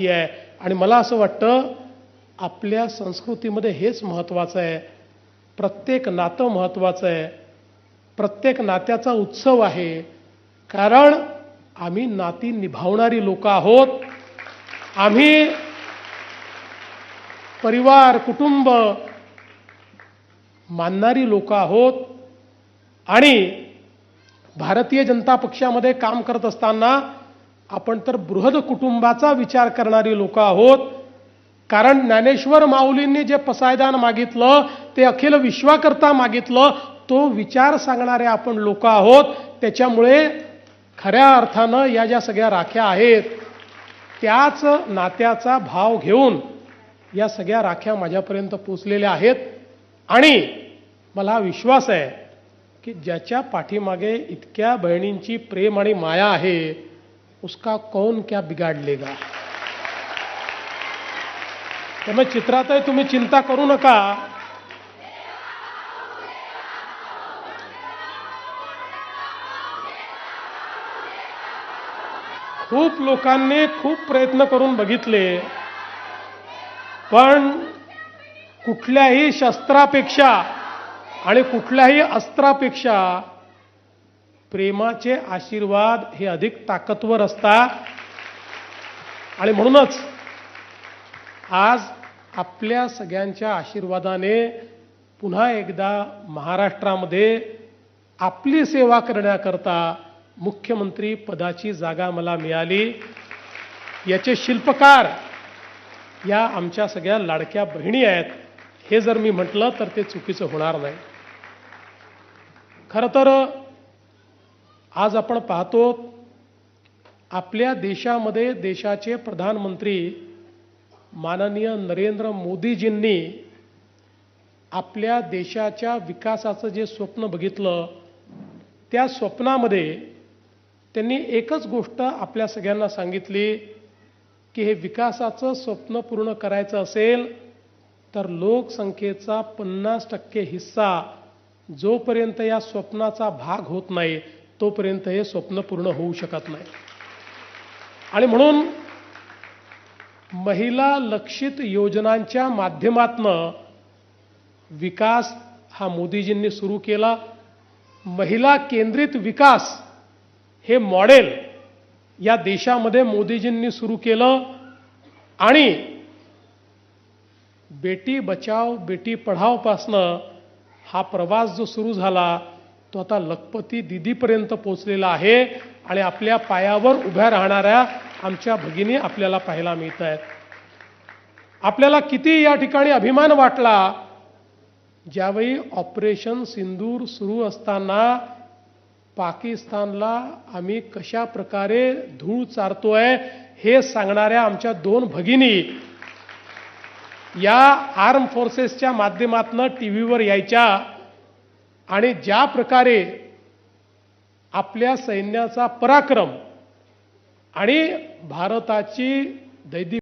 आहे आणि मला असं वाटतं आपल्या संस्कृतीमध्ये हेच महत्त्वाचं आहे. प्रत्येक नातं महत्त्वाचं आहे, प्रत्येक नात्याचा उत्सव आहे, कारण आम्ही नाती निभावणारी लोक आहोत. आम्ही परिवार कुटुंब मानणारी लोक आहोत आणि भारतीय जनता पक्षामध्ये काम करत असताना आपण तर बृहद कुटुंबाचा विचार करणारी लोक आहोत. कारण ज्ञानेश्वर माऊलींनी जे पसायदान मागितलं ते अखिल विश्वाकर्ता मागितलं, तो विचार सांगणारे आपण लोक आहोत. त्याच्यामुळे खऱ्या अर्थानं या ज्या सगळ्या राख्या आहेत त्याच नात्याचा भाव घेऊन या सगळ्या राख्या माझ्यापर्यंत पोचलेल्या आहेत आणि मला विश्वास आहे की ज्याच्या पाठीमागे इतक्या बहिणींची प्रेम आणि माया आहे उसका कौन क्या बिगाड़ लेगा. त्यामुळे चित्रात आहे, तुम्ही चिंता करू नका. खूप लोकांनी खूप प्रयत्न करून बघितले, पण कुठल्याही शस्त्रापेक्षा आणि कुठल्याही अस्त्रापेक्षा प्रेमाचे आशीर्वाद हे अधिक ताकदवर असतात. आणि म्हणूनच आज आपल्या सगळ्यांच्या आशीर्वादाने पुन्हा एकदा महाराष्ट्रामध्ये आपली सेवा करण्याकरता मुख्यमंत्री पदाची जागा मला मिळाली. याचे शिल्पकार या आमच्या सगळ्या लाडक्या बहिणी आहेत. हे जर मी म्हटलं तर ते चुकीचं होणार नाही. खरं तर आज आपण पाहतो आपल्या देशामध्ये देशाचे प्रधानमंत्री माननीय नरेंद्र मोदीजींनी आपल्या देशाच्या विकासाचं जे स्वप्न बघितलं त्या स्वप्नामध्ये त्यांनी एकच गोष्ट आपल्या सगळ्यांना सांगितली की हे विकासाचं स्वप्न पूर्ण करायचं असेल तर लोकसंख्येचा 50% हिस्सा जोपर्यंत या स्वप्नाचा भाग होत नाही तोपर्यंत हे स्वप्न पूर्ण होऊ शकत नाही. आणि म्हणून महिला लक्षित योजनांच्या माध्यमातून विकास हा मोदीजींनी सुरू केला. महिला केंद्रित विकास हे मॉडेल या देशामध्ये मोदीजींनी सुरू केलं आणि बेटी बचाव बेटी पढाव पासनं हा प्रवास जो सुरू झाला तो आता लखपती दीदीपर्यंत पोहोचलेला आहे आणि आपल्या पायावर उभ्या राहणाऱ्या आमच्या भगिनी आपल्याला पाहायला मिळत आहेत. आपल्याला किती या ठिकाणी अभिमान वाटला ज्यावेळी ऑपरेशन सिंदूर सुरू असताना पाकिस्तानला आम्ही कशा प्रकारे धूळ चारतोय हे सांगणाऱ्या आमच्या 2 भगिनी या आर्म फोर्सेसच्या माध्यमातून टीव्हीवर यायच्या आणि ज्या प्रकारे आपल्या सैन्याचा पराक्रम आणि भारताची दैदिक